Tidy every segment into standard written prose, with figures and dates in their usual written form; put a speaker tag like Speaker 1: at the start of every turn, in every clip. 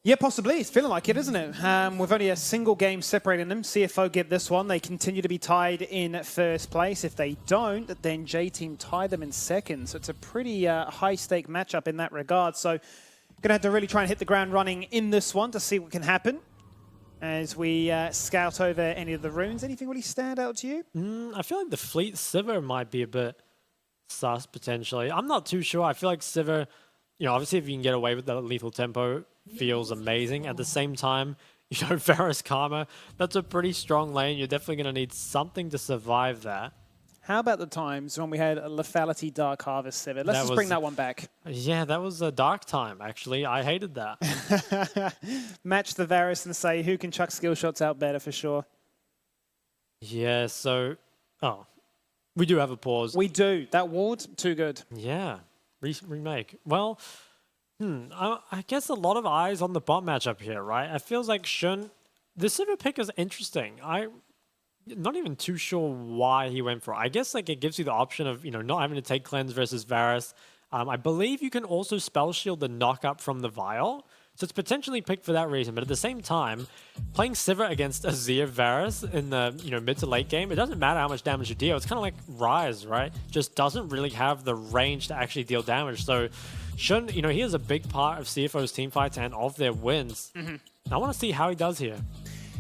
Speaker 1: Yeah, possibly. It's feeling like it, isn't it? With only a single game separating them. CFO get this one. They continue to be tied in first place. If they don't, then J-Team tie them in second. So it's a pretty high-stake matchup in that regard. So going to have to really try and hit the ground running in this one to see what can happen as we scout over any of the runes. Anything really stand out to you?
Speaker 2: I feel like the Fleet Sivir might be a bit sus, potentially. I'm not too sure. I feel like Sivir, obviously if you can get away with the lethal tempo, feels amazing. At the same time, Varus Karma, that's a pretty strong lane. You're definitely going to need something to survive that. How
Speaker 1: about the times when we had a Lethality Dark Harvest Sivir? Let's just bring that one back.
Speaker 2: Yeah, that was a dark time, actually. I hated that.
Speaker 1: Match the Varus and say who can chuck skill shots out better for sure.
Speaker 2: Yeah, so... Oh, we do have a pause.
Speaker 1: We do. That ward, too good.
Speaker 2: Yeah, remake. Well... I guess a lot of eyes on the bot matchup here, right? It feels like Shun, the Sivir pick is interesting. I'm not even too sure why he went for it. I guess like it gives you the option of, not having to take cleanse versus Varus. I believe you can also spell shield the knock up from the Vial. So it's potentially picked for that reason. But at the same time, playing Sivir against Azir Varus in the mid to late game, it doesn't matter how much damage you deal. It's kind of like Ryze, right? Just doesn't really have the range to actually deal damage. So Shun, he is a big part of CFO's team fights and of their wins. I want to see how he does here.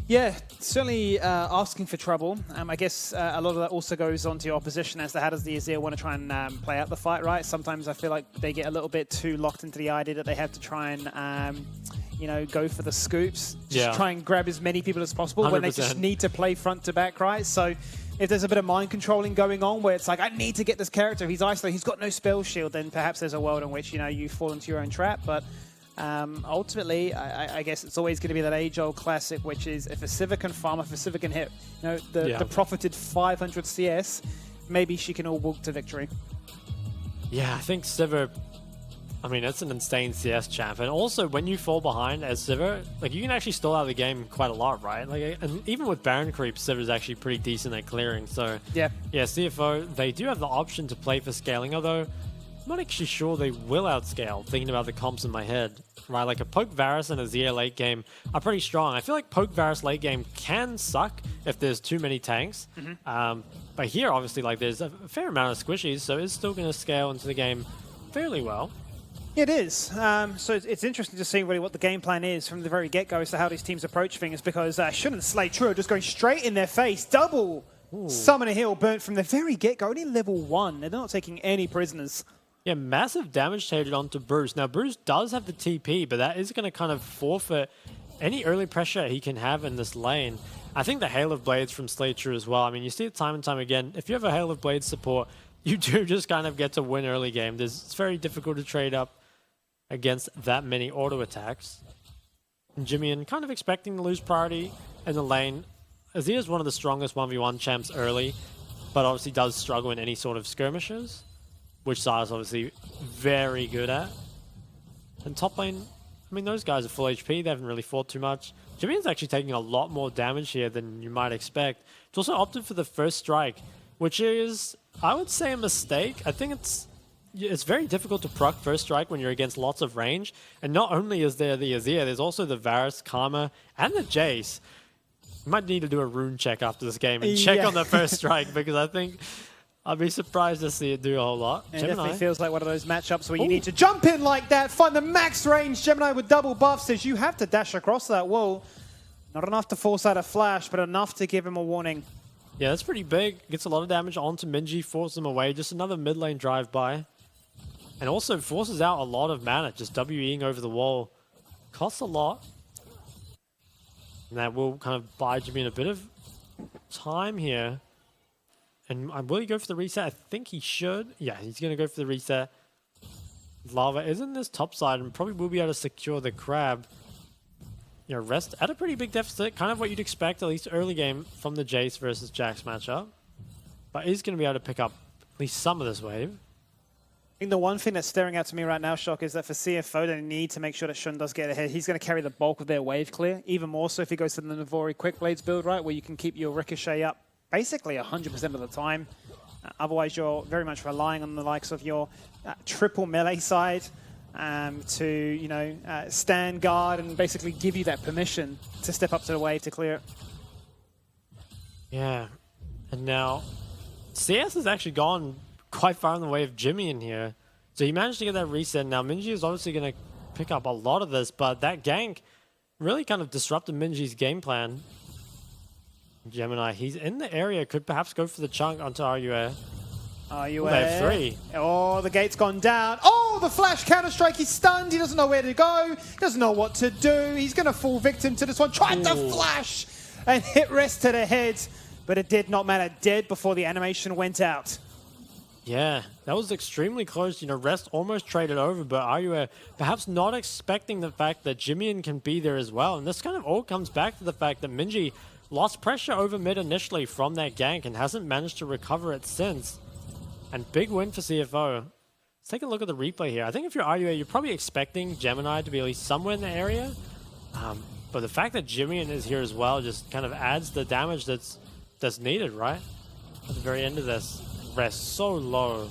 Speaker 1: Yeah, certainly asking for trouble. I guess a lot of that also goes on to your opposition as to how does the Azir want to try and play out the fight, right? Sometimes I feel like they get a little bit too locked into the idea that they have to try and, go for the scoops. Just try and grab as many people as possible
Speaker 2: 100%.
Speaker 1: When they just need to play front to back, right? So if there's a bit of mind controlling going on where it's like, I need to get this character, he's isolated, he's got no spell shield, then perhaps there's a world in which, you fall into your own trap. But ultimately, I guess it's always going to be that age-old classic, which is if a Sivir can farm, if a Sivir can hit, the profited 500 CS, maybe she can all walk to victory.
Speaker 2: Yeah, I think Sivir, it's an insane CS champ. And also, when you fall behind as Sivir, you can actually stall out of the game quite a lot, right? And even with Baron creep, Sivir is actually pretty decent at clearing. So, yeah, CFO, they do have the option to play for scaling, although I'm not actually sure they will outscale, thinking about the comps in my head. Right, like a Poke Varus and a Azir late game are pretty strong. I feel like Poke Varus late game can suck if there's too many tanks. But here, obviously, there's a fair amount of squishies, so it's still going to scale into the game fairly well.
Speaker 1: It is. So it's interesting to see really what the game plan is from the very get-go as to how these teams approach things, because Shun and Slaytrue are just going straight in their face. Double Summoner Heal burnt from the very get-go, only level 1. They're not taking any prisoners.
Speaker 2: Yeah, massive damage traded onto Bruce. Now, Bruce does have the TP, but that is going to kind of forfeit any early pressure he can have in this lane. I think the Hail of Blades from Slaytrue as well. You see it time and time again. If you have a Hail of Blades support, you do just kind of get to win early game. It's very difficult to trade up against that many auto attacks. And Jimmy kind of expecting to lose priority in the lane. Azir is one of the strongest 1v1 champs early, but obviously does struggle in any sort of skirmishes, which Zara's obviously very good at. And top lane, those guys are full HP. They haven't really fought too much. Jimmy's actually taking a lot more damage here than you might expect. It's also opted for the first strike, which is, I would say, a mistake. I think it's very difficult to proc first strike when you're against lots of range. And not only is there the Azir, there's also the Varus, Karma, and the Jace. You might need to do a rune check after this game and check on the first strike, because I think I'd be surprised to see it do a whole lot.
Speaker 1: It definitely feels like one of those matchups where you need to jump in like that, find the max range. Gemini with double buff says you have to dash across that wall. Not enough to force out a flash, but enough to give him a warning.
Speaker 2: Yeah, that's pretty big. Gets a lot of damage onto Minji, forces him away. Just another mid lane drive-by. And also forces out a lot of mana, just WEing over the wall. Costs a lot. And that will kind of buy Jimmy a bit of time here. And will he go for the reset? I think he should. Yeah, he's going to go for the reset. Lava is in this top side and probably will be able to secure the crab. Rest at a pretty big deficit. Kind of what you'd expect, at least early game, from the Jace versus Jax matchup. But he's going to be able to pick up at least some of this wave.
Speaker 1: I think the one thing that's staring out to me right now, Shock, is that for CFO, they need to make sure that Shun does get ahead. He's going to carry the bulk of their wave clear. Even more so if he goes to the Navori Quick Blades build, right, where you can keep your Ricochet up basically 100% of the time. Otherwise, you're very much relying on the likes of your triple melee side to, you know, stand guard and basically give you that permission to step up to the wave to clear it.
Speaker 2: Yeah, and now CS has actually gone quite far in the way of Jimmy in here. So he managed to get that reset. Now Minji is obviously going to pick up a lot of this, but that gank really kind of disrupted Minji's game plan. Gemini, he's in the area, could perhaps go for the chunk onto RUA.
Speaker 1: RUA.
Speaker 2: They have 3.
Speaker 1: Oh, the gate's gone down. Oh, the flash counter-strike. He's stunned. He doesn't know where to go. He doesn't know what to do. He's going to fall victim to this one. Tried to flash and hit rest to the head, but it did not matter. Dead before the animation went out.
Speaker 2: Yeah, that was extremely close. You know, Rest almost traded over, but RUA perhaps not expecting the fact that Jimian can be there as well. And this kind of all comes back to the fact that Minji lost pressure over mid initially from that gank and hasn't managed to recover it since. And big win for CFO. Let's take a look at the replay here. I think if you're RUA, you're probably expecting Gemini to be at least somewhere in the area. But the fact that Jimian is here as well just kind of adds the damage that's needed, right? At the very end of this. Rest so low.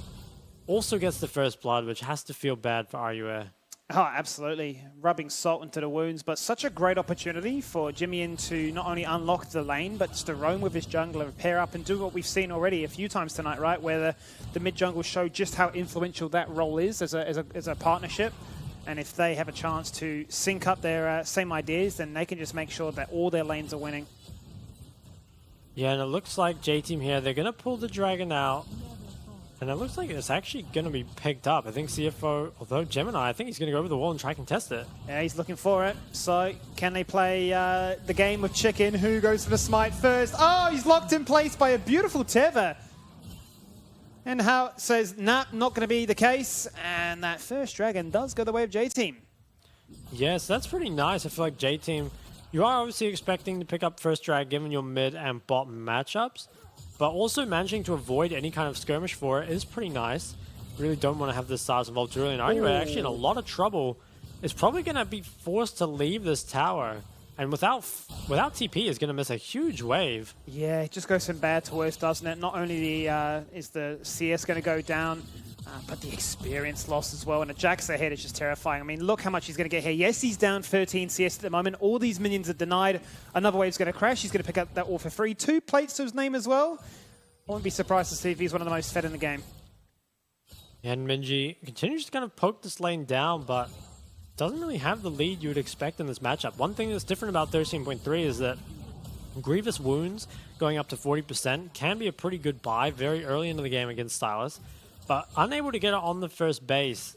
Speaker 2: Also gets the first blood, which has to feel bad for RUA.
Speaker 1: Oh, absolutely. Rubbing salt into the wounds, but such a great opportunity for Jimian to not only unlock the lane, but just to roam with his jungler, pair up and do what we've seen already a few times tonight, right? Where the mid-jungle showed just how influential that role is as a partnership. And if they have a chance to sync up their same ideas, then they can just make sure that all their lanes are winning.
Speaker 2: Yeah, and it looks like J-Team here, they're going to pull the Dragon out. And it looks like it's actually going to be picked up. I think CFO, although Gemini, I think he's going to go over the wall and try and contest it.
Speaker 1: Yeah, he's looking for it. So can they play the game of chicken? Who goes for the smite first? Oh, he's locked in place by a beautiful tether. And How says, nah, not going to be the case. And that first Dragon does go the way of J-Team.
Speaker 2: Yes, that's pretty nice. I feel like J-Team, you are obviously expecting to pick up first drag given your mid and bottom matchups. But also managing to avoid any kind of skirmish for it is pretty nice. Really don't want to have the stars involved too early. And RUA actually in a lot of trouble. Is probably going to be forced to leave this tower. And without TP is going to miss a huge wave.
Speaker 1: Yeah, it just goes from bad to worse, doesn't it? Not only is the CS going to go down, but the experience loss as well. And a Jax ahead is just terrifying. I mean, look how much he's going to get here. Yes, he's down 13 CS at the moment. All these minions are denied. Another wave's going to crash. He's going to pick up that all for free. 2 plates to his name as well. I wouldn't be surprised to see if he's one of the most fed in the game.
Speaker 2: And Minji continues to kind of poke this lane down, but doesn't really have the lead you would expect in this matchup. One thing that's different about 13.3 is that Grievous Wounds going up to 40% can be a pretty good buy very early into the game against Stylus. But unable to get it on the first base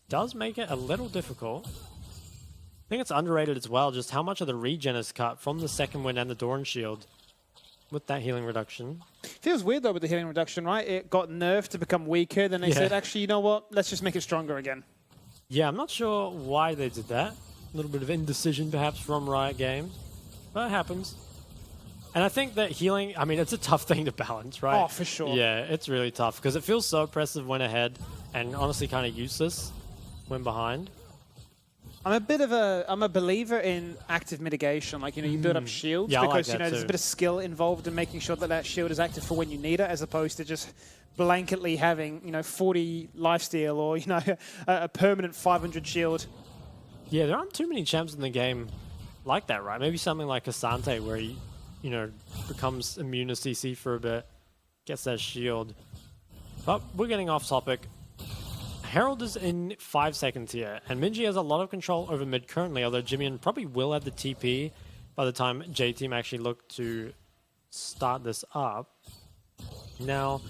Speaker 2: does make it a little difficult. I think it's underrated as well, just how much of the regen is cut from the second wind and the Doran Shield with that healing reduction.
Speaker 1: Feels weird though with the healing reduction, right? It got nerfed to become weaker, then they said, actually, you know what? Let's just make it stronger again.
Speaker 2: Yeah, I'm not sure why they did that. A little bit of indecision perhaps from Riot Games, but it happens. And I think that healing, I mean, it's a tough thing to balance, right?
Speaker 1: Oh, for sure.
Speaker 2: Yeah, it's really tough because it feels so oppressive when ahead and honestly kind of useless when behind.
Speaker 1: I'm a believer in active mitigation. Like, you know, you build up shields because, you know, there's a bit of skill involved in making sure that that shield is active for when you need it, as opposed to just blanketly having, you know, 40 lifesteal or, you know, a permanent 500 shield.
Speaker 2: Yeah, there aren't too many champs in the game like that, right? Maybe something like Asante where he, you know, becomes immune to CC for a bit, gets that shield. But we're getting off topic. Herald is in 5 seconds here, and Minji has a lot of control over mid currently, although Jimian probably will have the TP by the time J-Team actually look to start this up. Now,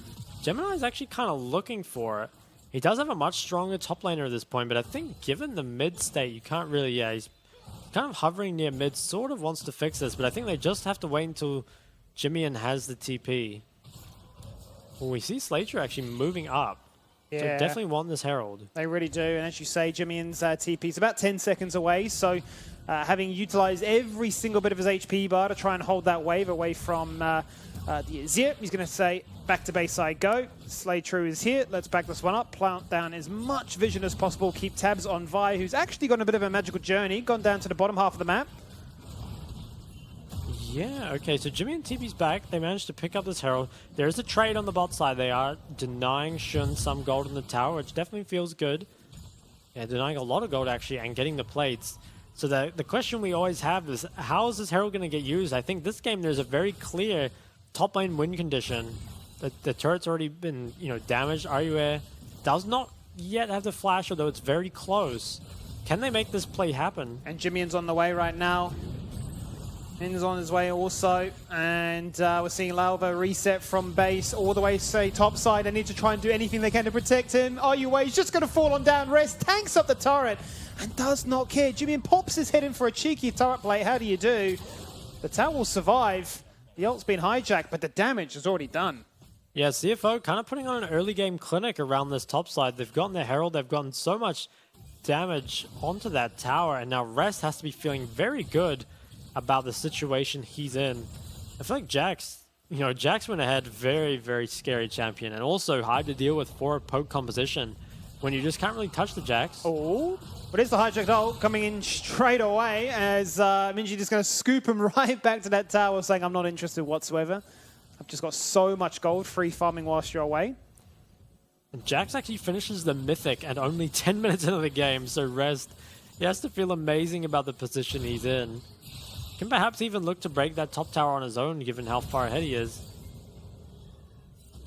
Speaker 2: Gemini is actually kind of looking for it. He does have a much stronger top laner at this point, but I think given the mid state, you can't really, he's kind of hovering near mid, sort of wants to fix this, but I think they just have to wait until Jimian has the TP. Well, we see Slater actually moving up. Yeah. So definitely want this Herald.
Speaker 1: They really do, and as you say, Jimian's TP is about 10 seconds away, so having utilized every single bit of his HP bar to try and hold that wave away from the Azir, he's going to say, back to base side go. Slay True is here, let's back this one up, plant down as much vision as possible, keep tabs on Vi, who's actually gone a bit of a magical journey, gone down to the bottom half of the map.
Speaker 2: Yeah, okay, so Jimmy and TP's back. They managed to pick up this Herald. There is a trade on the bot side. They are denying Shun some gold in the tower, which definitely feels good. Yeah, denying a lot of gold actually and getting the plates. So the question we always have is, how is this Herald going to get used? I think this game there's a very clear top lane win condition. The turret's already been, damaged. RUA does not yet have the flash, although it's very close. Can they make this play happen?
Speaker 1: And Jimmy's on the way right now. Min's on his way also. And we're seeing Lalva reset from base all the way, say, top side. They need to try and do anything they can to protect him. RUA's just going to fall on down rest. Tanks up the turret and does not care. Jimmy pops his head in for a cheeky turret play. How do you do? The tower will survive. The ult's been hijacked, but the damage is already done.
Speaker 2: Yeah, CFO kind of putting on an early game clinic around this top side. They've gotten their Herald. They've gotten so much damage onto that tower, and now Rest has to be feeling very good about the situation he's in. I feel like Jax went ahead, very, very scary champion, and also hard to deal with for a poke composition when you just can't really touch the Jax.
Speaker 1: Oh, but it's the hijacked ult coming in straight away as Minji just going to scoop him right back to that tower, saying, I'm not interested whatsoever. I've just got so much gold free farming whilst you're away.
Speaker 2: And Jax actually finishes the Mythic at only 10 minutes into the game, so Rest, he has to feel amazing about the position he's in. Can perhaps even look to break that top tower on his own, given how far ahead he is.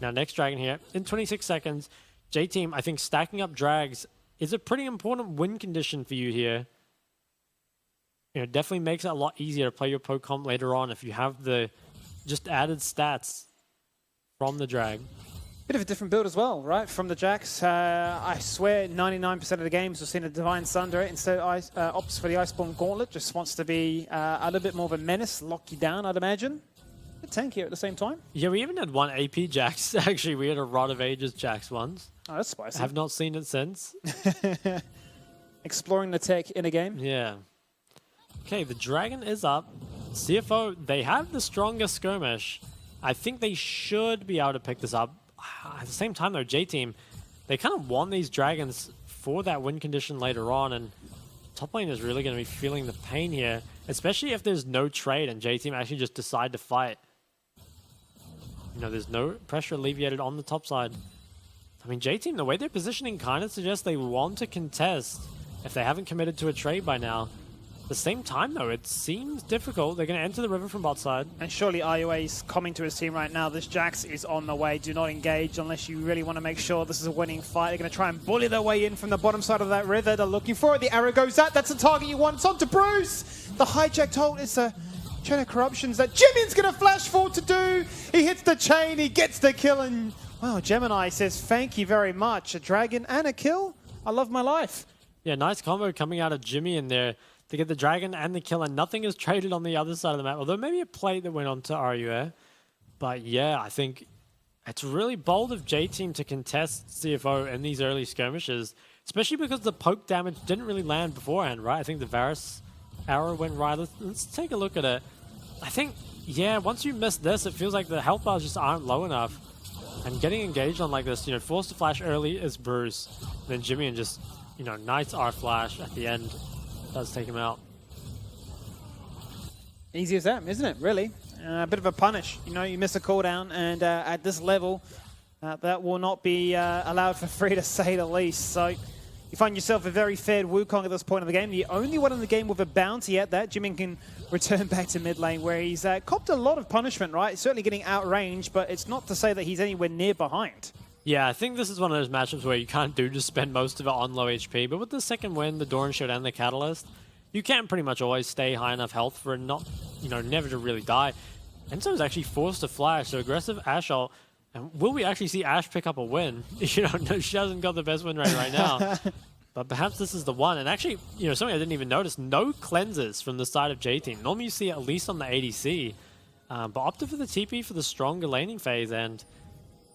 Speaker 2: Now, next Dragon here. In 26 seconds, J-Team, I think stacking up drags is a pretty important win condition for you here. It definitely makes it a lot easier to play your poke comp later on if you have the just added stats from the drag.
Speaker 1: Bit of a different build as well, right? From the Jax, I swear 99% of the games we've seen a Divine Sunder. Instead, opts for the Iceborne Gauntlet. Just wants to be a little bit more of a menace, lock you down, I'd imagine. A tank here at the same time.
Speaker 2: Yeah, we even had one AP Jax. Actually, we had a Rod of Ages Jax once.
Speaker 1: Oh, that's spicy.
Speaker 2: I have not seen it since.
Speaker 1: Exploring the tech in a game.
Speaker 2: Yeah. Okay, the Dragon is up. CFO, they have the strongest skirmish. I think they should be able to pick this up. At the same time, though, J-Team, they kind of won these Dragons for that win condition later on, and top lane is really going to be feeling the pain here, especially if there's no trade and J-Team actually just decide to fight. There's no pressure alleviated on the top side. I mean, J-Team, the way they're positioning kind of suggests they want to contest if they haven't committed to a trade by now. At the same time, though, it seems difficult. They're going to enter the river from bot side.
Speaker 1: And surely IUA is coming to his team right now. This Jax is on the way. Do not engage unless you really want to make sure this is a winning fight. They're going to try and bully their way in from the bottom side of that river. They're looking for it. The arrow goes out. That's the target you want. It's on to Bruce. The hijacked ult is a chain of corruptions that Jimmy's going to flash forward to do. He hits the chain. He gets the kill. And, wow, Gemini says, thank you very much. A dragon and a kill. I love my life.
Speaker 2: Yeah, nice combo coming out of Jimmy in there to get the Dragon and the kill, and nothing is traded on the other side of the map, although maybe a plate that went on to RUA. But yeah, I think it's really bold of J-Team to contest CFO in these early skirmishes, especially because the poke damage didn't really land beforehand, right? I think the Varus arrow went right. Let's take a look at it. I think, yeah, once you miss this, it feels like the health bars just aren't low enough. And getting engaged on like this, forced to flash early is Bruce. Then Jimmy and just, nice R flash at the end. Does take him out.
Speaker 1: Easy as that, isn't it? Really, a bit of a punish. You miss a cooldown, and at this level, that will not be allowed for free, to say the least. So you find yourself a very fair Wukong at this point of the game. The only one in the game with a bounty at that. Jimin can return back to mid lane, where he's copped a lot of punishment. Right, he's certainly getting outranged, but it's not to say that he's anywhere near behind.
Speaker 2: Yeah, I think this is one of those matchups where you can't just spend most of it on low HP, but with the second win, the Doran Shield and the Catalyst, you can pretty much always stay high enough health for never to really die. Enzo is actually forced to flash, so aggressive Ashe ult. And will we actually see Ashe pick up a win? No, she hasn't got the best win rate right now. But perhaps this is the one. And actually, something I didn't even notice, no cleanses from the side of J-Team. Normally you see it at least on the ADC, but opted for the TP for the stronger laning phase, and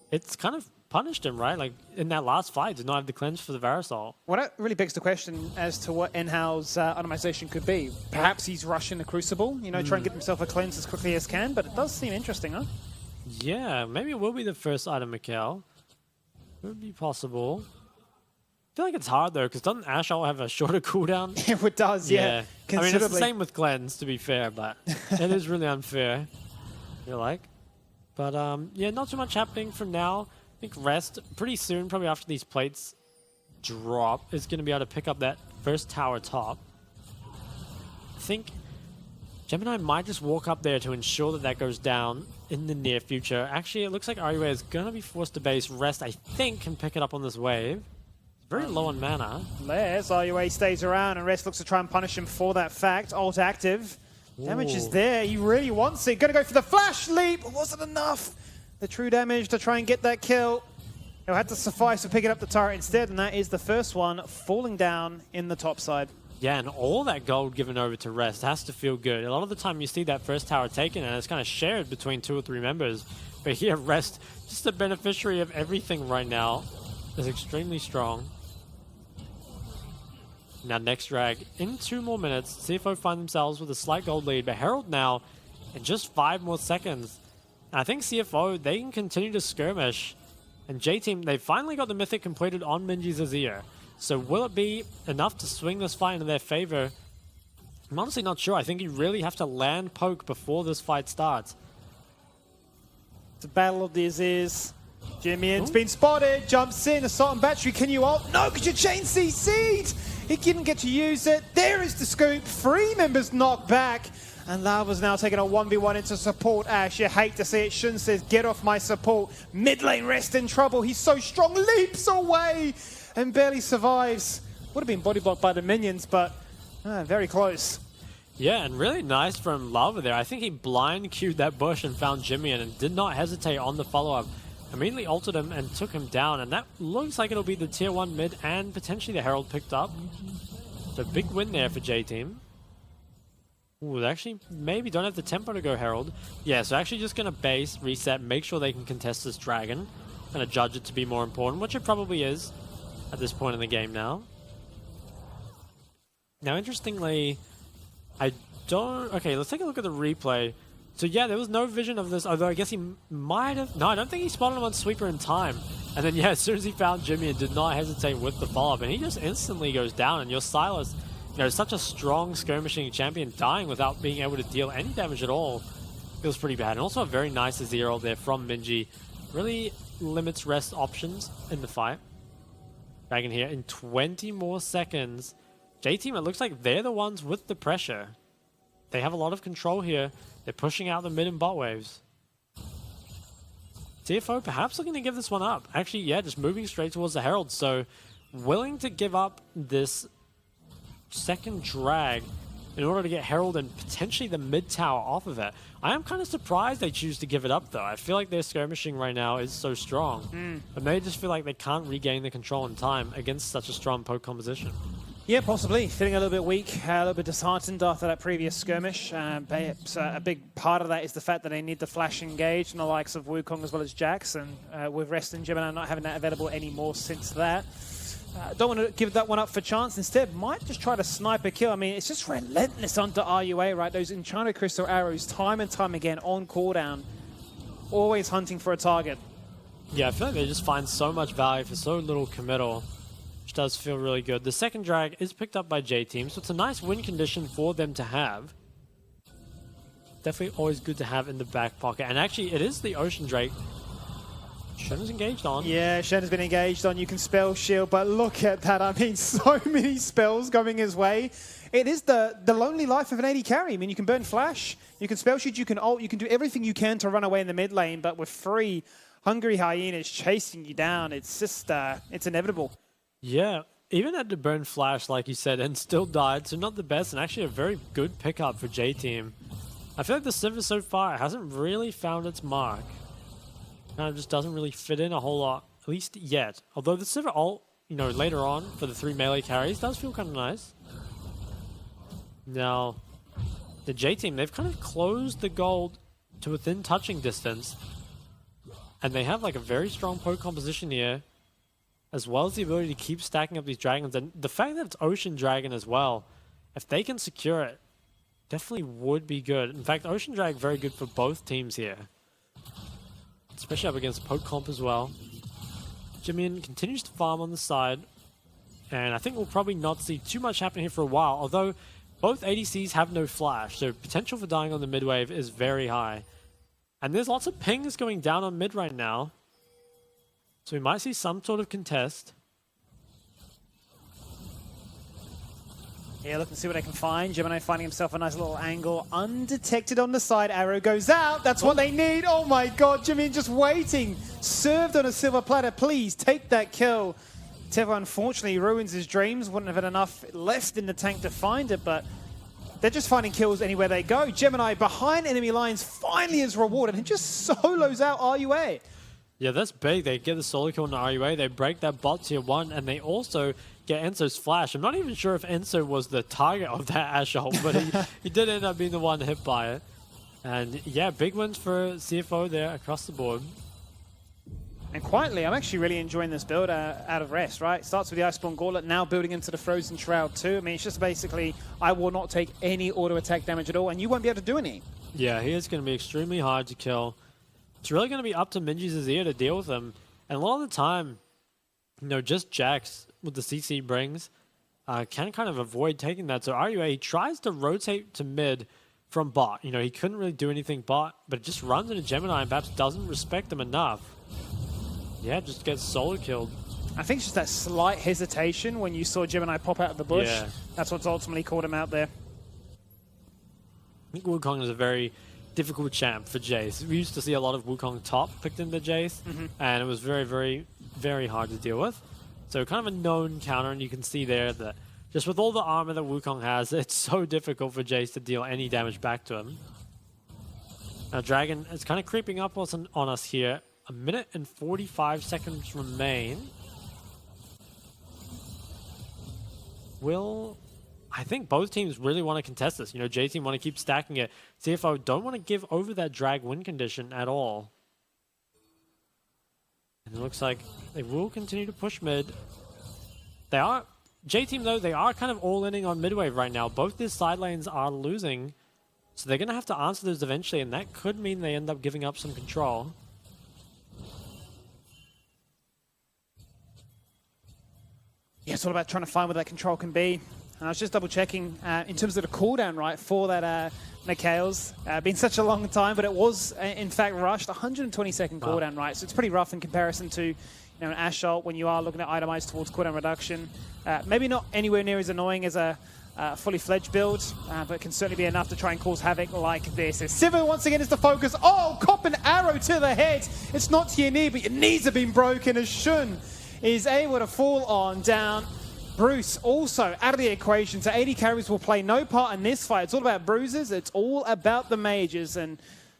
Speaker 2: it's kind of punished him, right? Like in that last fight, did not have the cleanse for the Varus ult.
Speaker 1: Well, that really begs the question as to what Enhao's itemization could be. Perhaps he's rushing the Crucible, try and get himself a cleanse as quickly as can, but it does seem interesting, huh?
Speaker 2: Yeah, maybe it will be the first item, Mikhail. Would be possible. I feel like it's hard though, because doesn't Ashe ult have a shorter cooldown?
Speaker 1: It does, yeah.
Speaker 2: I mean, it's the same with cleanse, to be fair, but it is really unfair, I feel like. But yeah, not too much happening for now. I think Rest pretty soon, probably after these plates drop is going to be able to pick up that first tower top. I think Gemini might just walk up there to ensure that that goes down in the near future. Actually, it looks like RUA is going to be forced to base. Rest, I think, can pick it up on this wave. Very low on mana.
Speaker 1: Les, RUA stays around, and Rest looks to try and punish him for that fact. Ult active. Damage is there. He really wants it. Gonna go for the flash leap. Wasn't enough. The true damage to try and get that kill. It'll have to suffice for picking up the turret instead, and that is the first one falling down in the top side.
Speaker 2: Yeah, and all that gold given over to Rest has to feel good. A lot of the time you see that first tower taken, and it's kind of shared between 2 or 3 members. But here, Rest, just the beneficiary of everything right now, is extremely strong. Now next drag, in 2 more minutes, CFO find themselves with a slight gold lead, but Herald now in just 5 more seconds. And I think CFO, they can continue to skirmish. And J-Team, they finally got the mythic completed on Minji's Azir. So will it be enough to swing this fight in their favor? I'm honestly not sure. I think you really have to land poke before this fight starts.
Speaker 1: It's a battle of the Azirs. Jimmy's been spotted, jumps in, assault and battery, can you ult? No, because your chain CC'd! He didn't get to use it. There is the scoop. 3 members knocked back. And Lava's now taking a 1v1 into support. Ash, you hate to see it. Shun says, get off my support. Mid lane Rest in trouble. He's so strong, leaps away and barely survives. Would have been body blocked by the minions, but very close.
Speaker 2: Yeah, and really nice from Lava there. I think he blind queued that bush and found Jimmy and did not hesitate on the follow-up. Immediately ulted him and took him down, and that looks like it'll be the tier 1 mid and potentially the Herald picked up. So big win there for J-Team. Ooh, they actually maybe don't have the tempo to go Herald. Yeah, so actually just going to base, reset, make sure they can contest this dragon. Going to judge it to be more important, which it probably is at this point in the game now. Now, interestingly, I don't... Okay, let's take a look at the replay. So yeah, there was no vision of this, although I guess he might have... No, I don't think he spotted him on Sweeper in time. And then yeah, as soon as he found Jimmy and did not hesitate with the follow-up, and he just instantly goes down, and your Silas, you know, such a strong skirmishing champion dying without being able to deal any damage at all feels pretty bad. And also a very nice Azir ult there from Minji. Really limits Rest options in the fight. Dragon here in 20 more seconds. J-Team, it looks like they're the ones with the pressure. They have a lot of control here. They're pushing out the mid and bot waves. CFO perhaps looking to give this one up. Actually, yeah, just moving straight towards the Herald. So willing to give up this second drag in order to get Herald and potentially the mid tower off of it. I am kind of surprised they choose to give it up, though. I feel like their skirmishing right now is so strong. And they just feel like they can't regain the control in time against such a strong poke composition.
Speaker 1: Yeah, possibly. Feeling a little bit weak, a little bit disheartened after that previous skirmish. Perhaps a big part of that is the fact that they need the flash engage and the likes of Wukong as well as Jax, and with Rest and Gemini not having that available anymore since that. Don't want to give that one up for chance. Instead, might just try to snipe a kill. I mean, it's just relentless onto RUA, right? Those Enchanted Crystal arrows time and time again on cooldown. Always hunting for a target.
Speaker 2: Yeah, I feel like they just find so much value for so little committal, which does feel really good. The second drag is picked up by J-Team, so it's a nice win condition for them to have. Definitely always good to have in the back pocket. And actually, it is the Ocean Drake. Shen is engaged on.
Speaker 1: Yeah, Shen has been engaged on. You can spell shield, but look at that. I mean, so many spells going his way. It is the lonely life of an AD carry. I mean, you can burn flash, you can spell shield, you can ult, you can do everything you can to run away in the mid lane, but with 3 hungry hyenas chasing you down, it's just, it's inevitable.
Speaker 2: Yeah, even had to burn flash, like you said, and still died, so not the best, and actually a very good pickup for J-Team. I feel like the Sivir so far hasn't really found its mark. Kind of just doesn't really fit in a whole lot, at least yet. Although the Sivir ult, you know, later on for the 3 melee carries does feel kind of nice. Now, the J-Team, they've kind of closed the gold to within touching distance, and they have like a very strong poke composition here, as well as the ability to keep stacking up these dragons. And the fact that it's Ocean Dragon as well, if they can secure it, definitely would be good. In fact, Ocean Drag very good for both teams here, especially up against poke comp as well. Jimin continues to farm on the side, and I think we'll probably not see too much happen here for a while, although both ADCs have no flash, so potential for dying on the mid wave is very high. And there's lots of pings going down on mid right now, so we might see some sort of contest.
Speaker 1: Yeah, looking to see what I can find. Gemini finding himself a nice little angle. Undetected on the side. Arrow goes out. That's what they need. Oh my god, Jimmy just waiting. Served on a silver platter. Please take that kill. Teva unfortunately ruins his dreams. Wouldn't have had enough left in the tank to find it, but they're just finding kills anywhere they go. Gemini behind enemy lines finally is rewarded and just solos out RUA.
Speaker 2: Yeah, that's big. They get the solo kill on the RUA. They break that bot tier 1, and they also get Enzo's flash. I'm not even sure if Enzo was the target of that Ashe ult, but he did end up being the one hit by it. And yeah, big wins for CFO there across the board.
Speaker 1: And quietly, I'm actually really enjoying this build out of rest, right? Starts with the Iceborne Gauntlet, now building into the Frozen Shroud too. I mean, it's just basically, I will not take any auto attack damage at all, and you won't be able to do any.
Speaker 2: Yeah, he is going to be extremely hard to kill. It's really going to be up to Minji's Azir to deal with him. And a lot of the time, you know, just Jax with the CC brings can kind of avoid taking that. So RUA, he tries to rotate to mid from bot. You know, he couldn't really do anything bot, but it just runs into Gemini and perhaps doesn't respect him enough. Yeah, just gets solo killed.
Speaker 1: I think it's just that slight hesitation when you saw Gemini pop out of the bush.
Speaker 2: Yeah.
Speaker 1: That's what's ultimately caught him out there.
Speaker 2: I think Wukong is a very difficult champ for Jace. We used to see a lot of Wukong top picked into Jace, and it was very, very, very hard to deal with. So kind of a known counter, and you can see there that just with all the armor that Wukong has, it's so difficult for Jace to deal any damage back to him. Now Dragon is kind of creeping up on us here. 1 minute and 45 seconds remain. I think both teams really want to contest this. You know, J team want to keep stacking it. CFO don't want to give over that drag win condition at all. And it looks like they will continue to push mid. They are, J team though, they are kind of all-inning on midwave right now. Both their side lanes are losing. So they're going to have to answer those eventually, and that could mean they end up giving up some control.
Speaker 1: Yeah, it's all about trying to find where that control can be. And I was just double checking in terms of the cooldown, right, for that Mikhail's. Been such a long time, but it was in fact rushed. 120-second cooldown, right? So it's pretty rough in comparison to an Ashe ult when you are looking at itemized towards cooldown reduction. Maybe not anywhere near as annoying as a fully fledged build, but can certainly be enough to try and cause havoc like this. As Sivir once again is the focus. Oh, cop an arrow to the head. It's not to your knee, but your knees have been broken as Shun is able to fall on down. Bruce also out of the equation, so 80 carries will play no part in this fight. It's all about bruises, it's all about the mages, and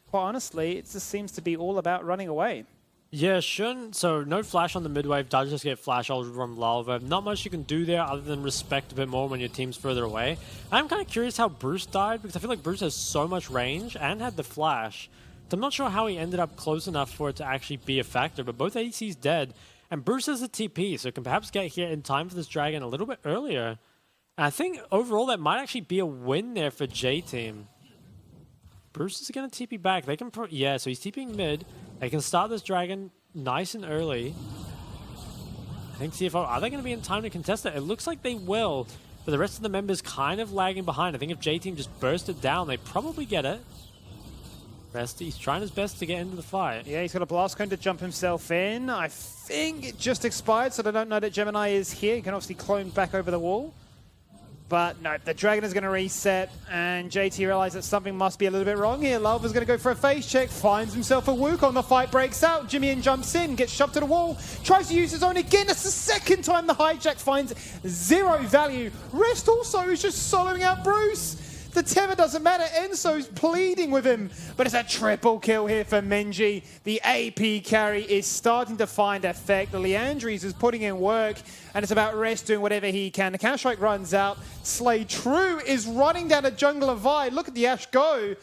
Speaker 1: quite honestly, it just seems to be all about running away.
Speaker 2: Yeah, Shun, so no flash on the midwave, does just get flash ulted from Lalva. Not much you can do there other than respect a bit more when your team's further away. I'm kind of curious how Bruce died, because I feel like Bruce has so much range and had the flash. So I'm not sure how he ended up close enough for it to actually be a factor, but both ADCs dead. And Bruce has a TP, so can perhaps get here in time for this Dragon a little bit earlier. And I think overall that might actually be a win there for J-Team. Bruce is going to TP back. They can, yeah, so he's TPing mid. They can start this Dragon nice and early. I think CFO, are they going to be in time to contest it? It looks like they will, but the rest of the members kind of lagging behind. I think if J-Team just burst it down, they probably get it. He's trying his best to get into the fight.
Speaker 1: Yeah, he's got a blast cone to jump himself in. I think it just expired, so they don't know that Gemini is here. He can obviously clone back over the wall. But no, the Dragon is going to reset, and JT realizes that something must be a little bit wrong here. Lalva's going to go for a face check, finds himself a Wukong. The fight breaks out. Jimmy jumps in, gets shoved to the wall, tries to use his own again. That's the second time the hijack finds zero value. Rest also is just soloing out Bruce. The tether doesn't matter. Enzo's pleading with him. But it's a triple kill here for Minji. The AP carry is starting to find effect. The Leandries is putting in work. And it's about Rest doing whatever he can. The Counter-Strike runs out. Slay True is running down a jungle of Vi. Look at the Ashe go.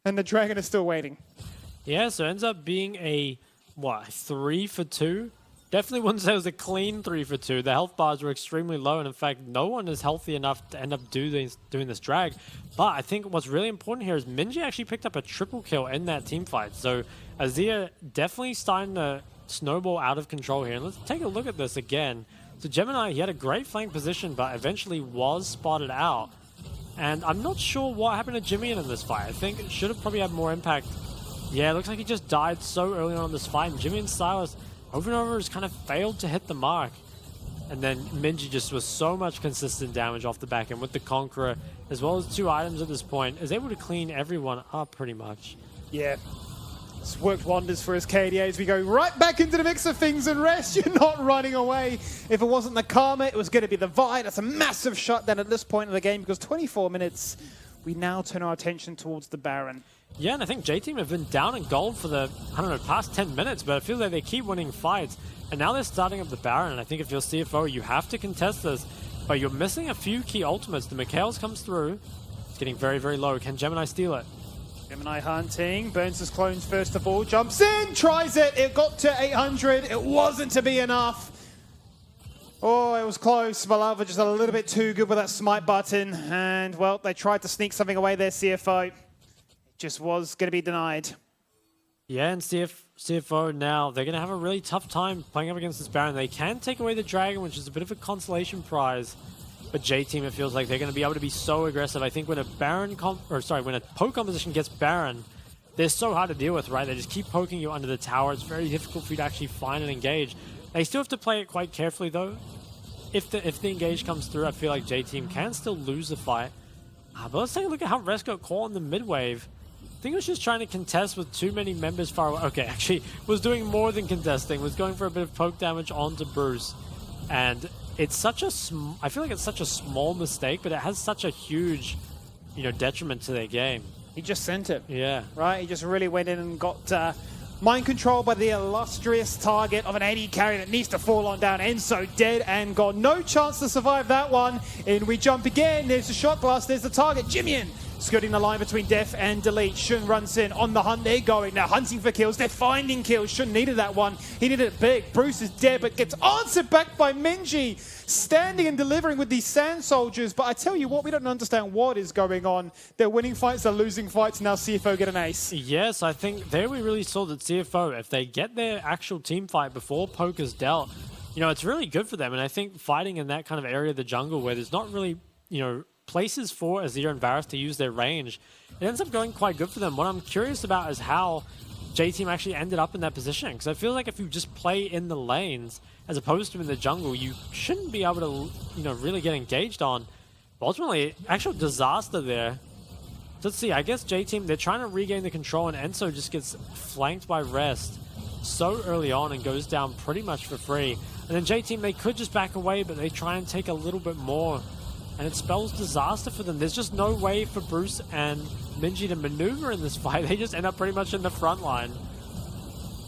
Speaker 1: And the Dragon is still waiting.
Speaker 2: Yeah, so it ends up being a, 3 for 2? Definitely wouldn't say it was a clean 3 for 2. The health bars were extremely low, and in fact, no one is healthy enough to end up doing this drag. But I think what's really important here is Minji actually picked up a triple kill in that team fight. So Azir definitely starting to snowball out of control here. And let's take a look at this again. So Gemini, he had a great flank position, but eventually was spotted out. And I'm not sure what happened to Jimmy in this fight. I think it should have probably had more impact. Yeah, it looks like he just died so early on in this fight. And Jimmy and Silas over and over has kind of failed to hit the mark. And then Minji just was so much consistent damage off the back end with the Conqueror, as well as 2 items at this point, is able to clean everyone up pretty much.
Speaker 1: Yeah. It's worked wonders for his KDAs. We go right back into the mix of things and rest. You're not running away. If it wasn't the Karma, it was going to be the Vi. That's a massive shutdown at this point of the game because 24 minutes, we now turn our attention towards the Baron.
Speaker 2: Yeah, and I think J-Team have been down in gold for the, I don't know, past 10 minutes, but I feel like they keep winning fights. And now they're starting up the Baron, and I think if you're CFO, you have to contest this, but you're missing a few key ultimates. The Mikhails comes through. It's getting very, very low. Can Gemini steal it?
Speaker 1: Gemini hunting, burns his clones first of all, jumps in, tries it, it got to 800, it wasn't to be enough. Oh, it was close. Malava just a little bit too good with that smite button, and well, they tried to sneak something away there, CFO. It just was going to be denied.
Speaker 2: Yeah, and CFO now, they're going to have a really tough time playing up against this Baron. They can take away the Dragon, which is a bit of a consolation prize. But J-Team, it feels like they're going to be able to be so aggressive. I think when a when a poke composition gets Baron, they're so hard to deal with, right? They just keep poking you under the tower. It's very difficult for you to actually find and engage. They still have to play it quite carefully, though. If the engage comes through, I feel like J-Team can still lose the fight. But let's take a look at how Rest got caught in the mid-wave. I think it was just trying to contest with too many members far away. Okay, actually, was doing more than contesting. Was going for a bit of poke damage onto Bruce. And it's such a I feel like it's such a small mistake, but it has such a huge, detriment to their game.
Speaker 1: He just sent it.
Speaker 2: Yeah.
Speaker 1: Right? He just really went in and got mind control by the illustrious target of an AD carry that needs to fall on down. Enzo dead and gone. No chance to survive that one. In we jump again. There's the shot blast. There's the target. Jimian skirting the line between Def and Delete. Shun runs in on the hunt. They're going now, hunting for kills. They're finding kills. Shun needed that one. He needed it big. Bruce is dead, but gets answered back by Minji. Standing and delivering with these Sand Soldiers. But I tell you what, we don't understand what is going on. They're winning fights, they're losing fights. Now CFO get an ace.
Speaker 2: Yes, I think there we really saw that CFO, if they get their actual team fight before poke is dealt, it's really good for them. And I think fighting in that kind of area of the jungle where there's not really, places for Azir and Varus to use their range, it ends up going quite good for them. What I'm curious about is how J-Team actually ended up in that position, because I feel like if you just play in the lanes as opposed to in the jungle, you shouldn't be able to, really get engaged on. But ultimately, actual disaster there. Let's see, I guess J-Team, they're trying to regain the control, and Enzo just gets flanked by Rest so early on and goes down pretty much for free. And then J-Team, they could just back away, but they try and take a little bit more. And it spells disaster for them. There's just no way for Bruce and Minji to maneuver in this fight. They just end up pretty much in the front line.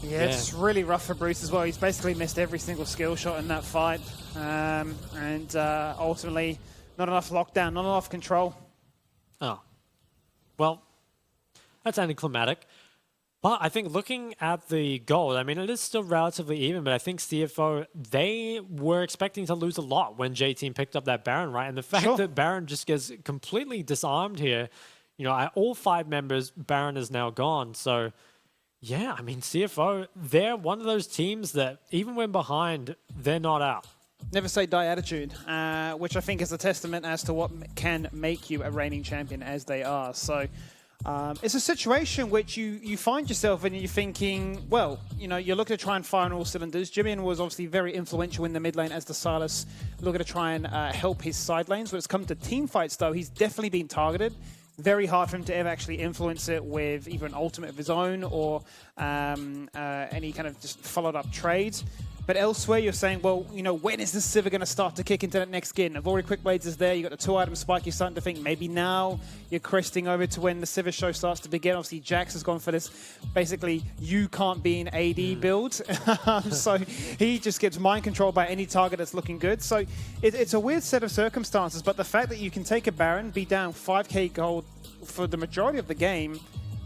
Speaker 1: Yeah, it's really rough for Bruce as well. He's basically missed every single skill shot in that fight. And ultimately, not enough lockdown, not enough control.
Speaker 2: Oh. Well, that's anticlimactic. But I think looking at the gold, I mean, it is still relatively even, but I think CFO, they were expecting to lose a lot when J-Team picked up that Baron, right? And the fact that Baron just gets completely disarmed here, all 5 members, Baron is now gone. So, yeah, I mean, CFO, they're one of those teams that even when behind, they're not out.
Speaker 1: Never say die attitude, which I think is a testament as to what can make you a reigning champion as they are. So, it's a situation which you find yourself in and you're thinking, well, you're looking to try and fire on all cylinders. Jimian was obviously very influential in the mid lane as the Silas, looking to try and help his side lanes. When it's come to team fights, though, he's definitely been targeted. Very hard for him to ever actually influence it with either an ultimate of his own or any kind of just followed up trades. But elsewhere, you're saying, well, when is this Sivir going to start to kick into that next skin? Avoid Quick Blades is there. You've got the 2-item spike. You're starting to think maybe now you're cresting over to when the Sivir show starts to begin. Obviously, Jax has gone for this, basically, you can't be an AD build. So he just gets mind controlled by any target that's looking good. So it's a weird set of circumstances. But the fact that you can take a Baron, be down 5k gold for the majority of the game,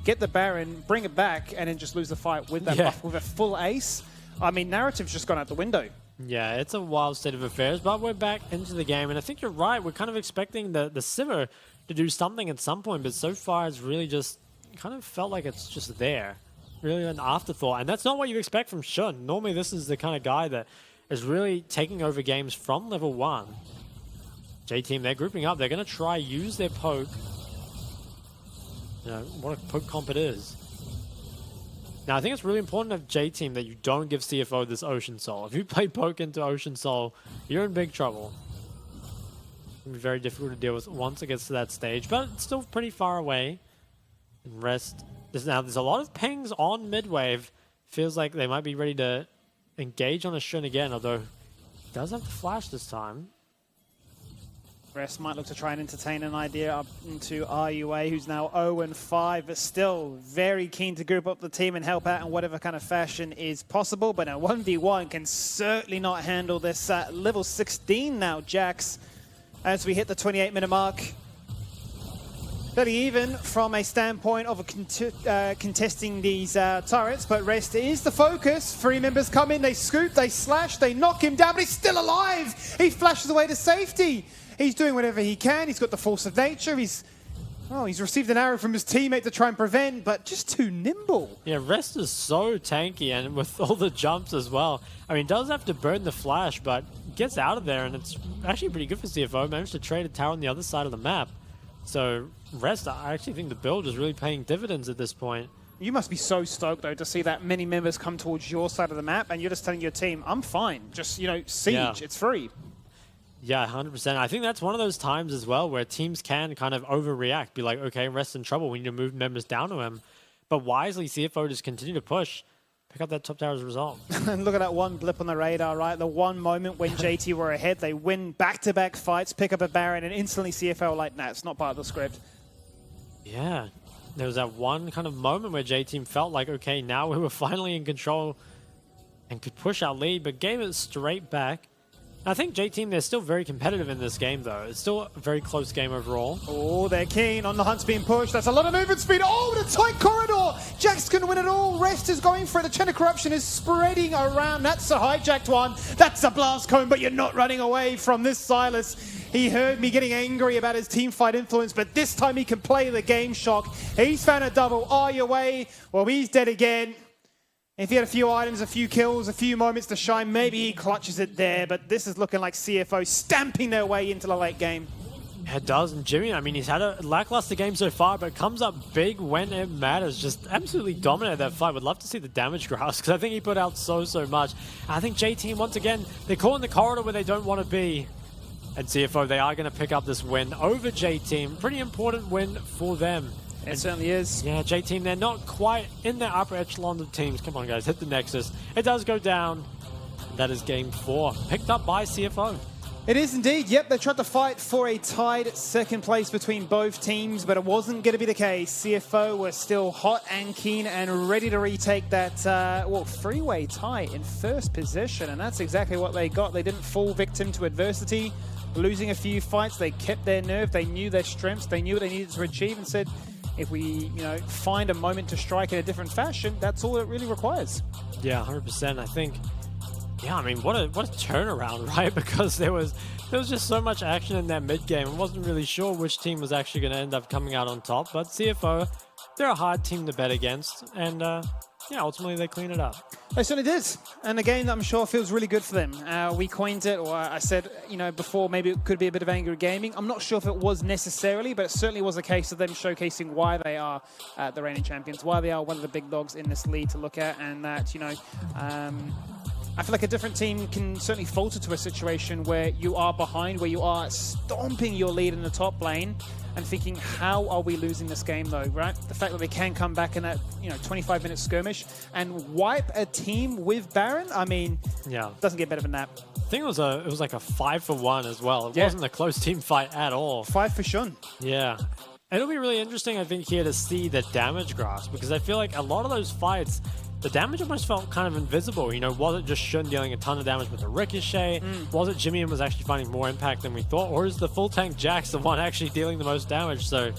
Speaker 1: get the Baron, bring it back, and then just lose the fight with that buff, with a full ace. I mean, narrative's just gone out the window.
Speaker 2: Yeah, it's a wild state of affairs, but we're back into the game, and I think you're right. We're kind of expecting the Sivir to do something at some point, but so far it's really just kind of felt like it's just there. Really an afterthought, and that's not what you expect from Shun. Normally this is the kind of guy that is really taking over games from level 1. J-Team, they're grouping up. They're going to try use their poke. What a poke comp it is. Now, I think it's really important of J-Team that you don't give CFO this Ocean Soul. If you play poke into Ocean Soul, you're in big trouble. It'll be very difficult to deal with once it gets to that stage, but it's still pretty far away. And rest. There's a lot of pings on mid-wave. Feels like they might be ready to engage on a Shun again, although he does have the flash this time.
Speaker 1: Rest might look to try and entertain an idea up into RUA, who's now 0-5, but still very keen to group up the team and help out in whatever kind of fashion is possible. But a 1v1 can certainly not handle this. Level 16 now, Jax, as we hit the 28-minute mark. Fairly even from a standpoint of contesting these turrets, but Rest is the focus. 3 members come in, they scoop, they slash, they knock him down, but he's still alive! He flashes away to safety! He's doing whatever he can. He's got the force of nature. He's received an arrow from his teammate to try and prevent, but just too nimble.
Speaker 2: Yeah, Rest is so tanky, and with all the jumps as well. I mean, does have to burn the flash, but gets out of there, and it's actually pretty good for CFO. Managed to trade a tower on the other side of the map. So Rest, I actually think the build is really paying dividends at this point.
Speaker 1: You must be so stoked, though, to see that many members come towards your side of the map, and you're just telling your team, I'm fine. Just, siege. It's free.
Speaker 2: Yeah, 100%. I think that's one of those times as well where teams can kind of overreact, be like, okay, Rest's in trouble, we need to move members down to him. But wisely, CFO just continue to push, pick up that top tower as a result.
Speaker 1: And look at that one blip on the radar, right? The one moment when JT were ahead, they win back-to-back fights, pick up a Baron, and instantly CFO like, nah, it's not part of the script.
Speaker 2: Yeah, there was that one kind of moment where J-Team felt like, okay, now we were finally in control and could push our lead, but gave it straight back. I think J-Team, they're still very competitive in this game, though. It's still a very close game overall.
Speaker 1: Oh, they're keen on the hunt's being pushed. That's a lot of movement speed. Oh, the tight corridor. Jax can win it all. Rest is going for it. The chain of corruption is spreading around. That's a hijacked one. That's a blast cone, but you're not running away from this Silas. He heard me getting angry about his team fight influence, but this time he can play the game shock. He's found a double. Are you away? Well, he's dead again. If he had a few items, a few kills, a few moments to shine, maybe he clutches it there. But this is looking like CFO stamping their way into the late game.
Speaker 2: It does. And Jimmy, I mean, he's had a lackluster game so far, but comes up big when it matters. Just absolutely dominated that fight. Would love to see the damage graphs because I think he put out so much. I think J-Team, once again, they're caught in the corridor where they don't want to be. And CFO, they are going to pick up this win over J-Team. Pretty important win for them.
Speaker 1: It certainly is.
Speaker 2: Yeah, J-Team, they're not quite in the upper echelon of teams. Come on, guys, hit the Nexus. It does go down. That is game 4, picked up by CFO.
Speaker 1: It is indeed. Yep, they tried to fight for a tied second place between both teams, but it wasn't going to be the case. CFO were still hot and keen and ready to retake that, three-way tie in first position, and that's exactly what they got. They didn't fall victim to adversity. Losing a few fights, they kept their nerve. They knew their strengths. They knew what they needed to achieve and said, if we, find a moment to strike in a different fashion, that's all it really requires.
Speaker 2: Yeah, 100%. I think, yeah, I mean, what a turnaround, right? Because there was just so much action in that mid game. I wasn't really sure which team was actually going to end up coming out on top. But CFO, they're a hard team to bet against, and ultimately they clean it up.
Speaker 1: They certainly did, and a game that I'm sure feels really good for them. We coined it, or I said, before, maybe it could be a bit of angry gaming. I'm not sure if it was necessarily, but it certainly was a case of them showcasing why they are the reigning champions, why they are one of the big dogs in this league to look at, and that, I feel like a different team can certainly falter to a situation where you are behind, where you are stomping your lead in the top lane and thinking, how are we losing this game though, right? The fact that they can come back in that 25-minute skirmish and wipe a team with Baron, I mean, doesn't get better than that.
Speaker 2: I think it was like a 5-for-1 as well. It wasn't a close team fight at all.
Speaker 1: 5 for Shun.
Speaker 2: Yeah. It'll be really interesting, I think, here to see the damage graphs, because I feel like a lot of those fights, the damage almost felt kind of invisible. Was it just Shun dealing a ton of damage with the Ricochet? Was it Jimmy was actually finding more impact than we thought? Or is the full tank Jax the one actually dealing the most damage? So